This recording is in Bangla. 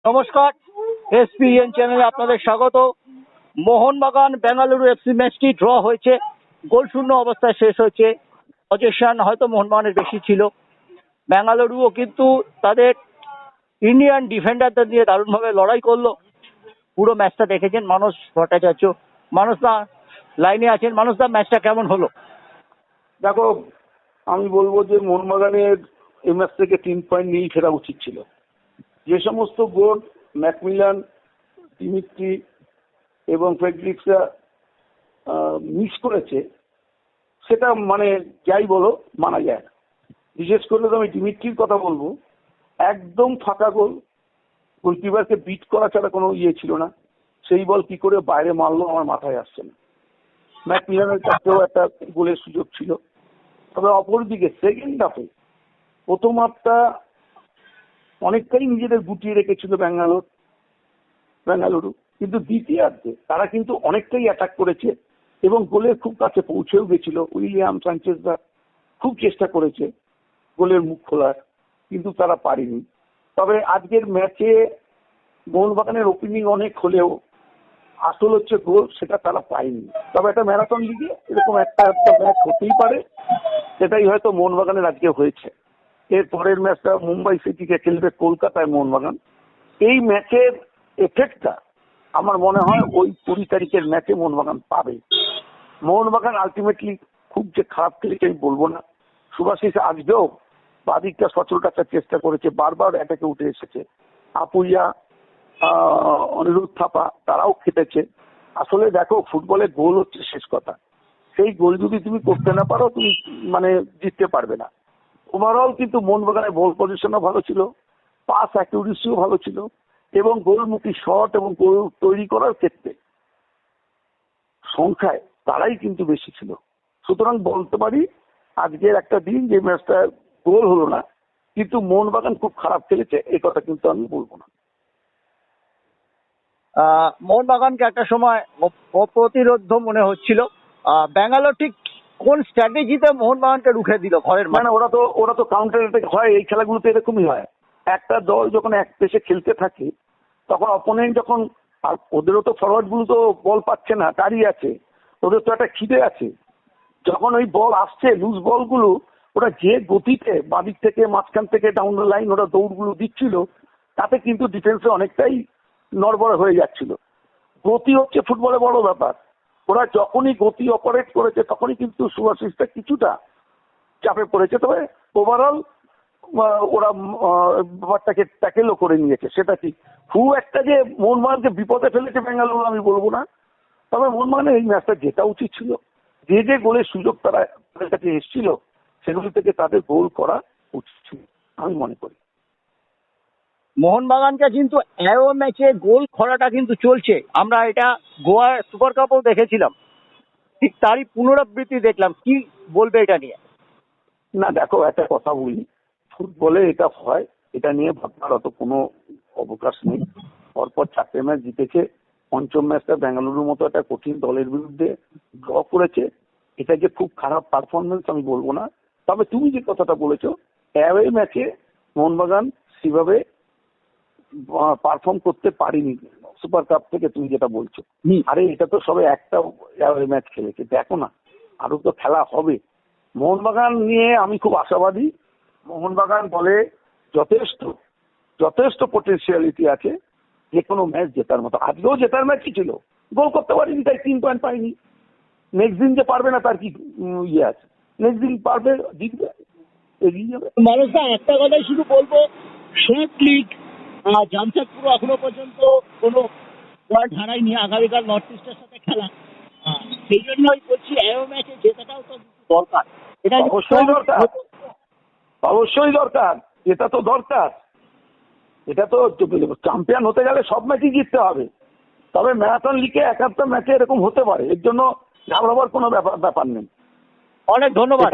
নমস্কার, এসপিএন চ্যানেলে আপনাদের স্বাগত। মোহনবাগান বেঙ্গালুরু এফসি ম্যাচটি ড্র হয়েছে, গোল শূন্য অবস্থায় শেষ হয়েছে। পজিশন হয়তো মোহনবাগানের বেশি ছিল। বেঙ্গালুরুও কিন্তু তাদের ইন্ডিয়ান ডিফেন্ডারদের নিয়ে দারুণভাবে লড়াই করলো। পুরো ম্যাচটা দেখেছেন মানস ভট্টাচার্য। মানসদা লাইনে আছেন। মানসদা, ম্যাচটা কেমন হলো? দেখো, আমি বলবো যে মোহনবাগানের এই ম্যাচ থেকে 3 পয়েন্ট নিয়েই ফেরা উচিত ছিল। যে সমস্ত গোল ম্যাকমিলান, দিমিত্রি এবং ফ্রেডরিক্সরা মিস করেছে, সেটা মানে যাই বলো মানা যায় না। বিশেষ করে তো আমি দিমিত্রির কথা বলবো, একদম ফাঁকা গোল, গোলকিপারকে বিট করা ছাড়া কোনো ছিল না। সেই বল কি করে বাইরে মারলো আমার মাথায় আসছে না। ম্যাকমিলানের কাছেও একটা গোলের সুযোগ ছিল। তবে অপরদিকে সেকেন্ড হাফে প্রথম হাফটা অনেকটাই নিজেদের গুটিয়ে রেখেছিল বেঙ্গালুরু, কিন্তু দ্বিতীয়ার্ধে তারা কিন্তু অনেকটাই অ্যাটাক করেছে এবং গোলের খুব কাছে পৌঁছেও গেছিল। উইলিয়াম সানচেজরা খুব চেষ্টা করেছে গোলের মুখ খোলার, কিন্তু তারা পারেনি। তবে আজকের ম্যাচে মোহনবাগানের ওপেনিং অনেক হলেও আসল হচ্ছে গোল, সেটা তারা পায়নি। তবে একটা ম্যারাথন লিগে এরকম একটা ম্যাচ হতেই পারে, সেটাই হয়তো মোহনবাগানের আজকে হয়েছে। এর পরের ম্যাচটা মুম্বাই সিটিকে খেলবে কলকাতায় মোহনবাগান। এই ম্যাচের এফেক্টটা আমার মনে হয় ওই 20 তারিখের ম্যাচে মোহনবাগান পাবে। মোহনবাগান আলটিমেটলি খুব যে খারাপ খেলেছে আমি বলবো না। সুভাশিস আজকেও বাদিকটা সচল রাখার চেষ্টা করেছে, বারবার অ্যাটাকে উঠে এসেছে। আপুইয়া, অনিরুদ্ধ থাপা তারাও খেটেছে। আসলে দেখো, ফুটবলে গোল হচ্ছে শেষ কথা। সেই গোল যদি তুমি করতে না পারো, তুমি মানে জিততে পারবে না। ওভারঅল কিন্তু মোহনবাগানের বল পজিশনও ভালো ছিল, পাস অ্যাকিউরেসিও ভালো ছিল এবং গোলমুখী শট এবং গোল তৈরি করার ক্ষেত্রে সংখ্যায় তারাই কিন্তু বেশি ছিল। সুতরাং বলতে পারি আজকের একটা দিন যে ম্যাচটা গোল হলো না, কিন্তু মোহনবাগান খুব খারাপ খেলেছে, এই কথা কিন্তু আমি বলবো না। মোহনবাগানকে একটা সময় অপ্রতিরোধ্য মনে হচ্ছিল। ব্যাঙ্গালোর ঠিক কোন স্ট্র্যাটেজিতে মোহনবাগানকে রুখে দিল ঘরের মানে ওরা তো কাউন্টার অ্যাটাক হয়, এই খেলাগুলোতে এরকমই হয়। একটা দল যখন এক পেশে খেলতে থাকে, তখন অপোনেন্ট যখন, আর ওদেরও তো ফরওয়ার্ড গুলো তো বল পাচ্ছে না, দাঁড়িয়ে আছে, ওদের তো একটা খিদে আছে। যখন ওই বল আসছে, লুজ বলগুলো, ওরা যে গতিতে বাদিক থেকে মাঝখান থেকে ডাউন দ্য লাইন ওরা দৌড়গুলো দিচ্ছিল, তাতে কিন্তু ডিফেন্সে অনেকটাই নড়বড়ে হয়ে যাচ্ছিল। গতি হচ্ছে ফুটবলে বড় ব্যাপার। ওরা যখনই গতি অপারেট করেছে, তখনই কিন্তু সুভাশিসটা কিছুটা চাপে পড়েছে। তবে ওভারঅল ওরা ব্যাপারটাকে ট্যাকেলও করে নিয়েছে, সেটা ঠিক। খুব একটা যে মোহনবাগানকে বিপদে ফেলেছে বেঙ্গালুরু আমি বলবো না। তবে মোহনবাগানের এই ম্যাচটা জেতা উচিত ছিল। যে যে গোলের সুযোগ তাদের কাছে এসেছিল, সেগুলি থেকে তাদের গোল করা উচিত ছিল আমি মনে করি। মোহনবাগানকে কিন্তু অ্যারো ম্যাচে গোল খরাটা কিন্তু চলছে। আমরা এটা গোয়া সুপার কাপও দেখেছিলাম, ঠিক তারই পুনরাবৃত্তি দেখলাম। কি বলবে এটা নিয়ে? না দেখো, একটা কথা বলি, ফুটবলে এটা হয়, এটা নিয়ে ভাবনার অত কোনো অবকাশ নেই। পরপর 4টে ম্যাচ জিতেছে, পঞ্চম ম্যাচটা বেঙ্গালুরুর মতো একটা কঠিন দলের বিরুদ্ধে ড্র করেছে। এটা যে খুব খারাপ পারফরমেন্স আমি বলবো না। তবে তুমি যে কথাটা বলেছো, অ্যাওয়ে ম্যাচে মোহনবাগান সেভাবে পারফর্ম করতে পারিনি সুপার কাপ থেকে, তুমি যেটা বলছো। আরে এটা তো সবে একটা অ্যাওয়ে ম্যাচ খেলেছে, দেখো না আরো তো খেলা হবে। মোহনবাগান নিয়ে আমি খুব আশাবাদী। মোহনবাগান বলে যথেষ্ট যথেষ্ট পটেনশিয়ালিটি আছে যে কোনো ম্যাচ জেতার মতো। আজকেও জেতার ম্যাচই ছিল, গোল করতে পারিনি তাই 3 পয়েন্ট পাইনি। নেক্সট দিন যে পারবে না তার কি আছে? নেক্সট দিন পারবে, জিতবে, এগিয়ে যাবে। মানুষটা একটা কথাই শুধু বলবো, শর্ট লিগ জামশেদপুর এখনো পর্যন্ত কোনো পয়েন্ট হারায়নি। আগামীকাল নর্থ ইস্টের সাথে খেলা, সেই জন্যই বলছি অ্যারো ম্যাচে জেতাটাও তো দরকার। এটা অবশ্যই দরকার, অবশ্যই দরকার, এটা তো দরকার। এটা তো চ্যাম্পিয়ন হতে গেলে সব ম্যাচই জিততে হবে। তবে ম্যারাথন লিগে এক একটা ম্যাচে এরকম হতে পারে, এর জন্য ঘাবড়াবার কোনো ব্যাপার নেই। অনেক ধন্যবাদ।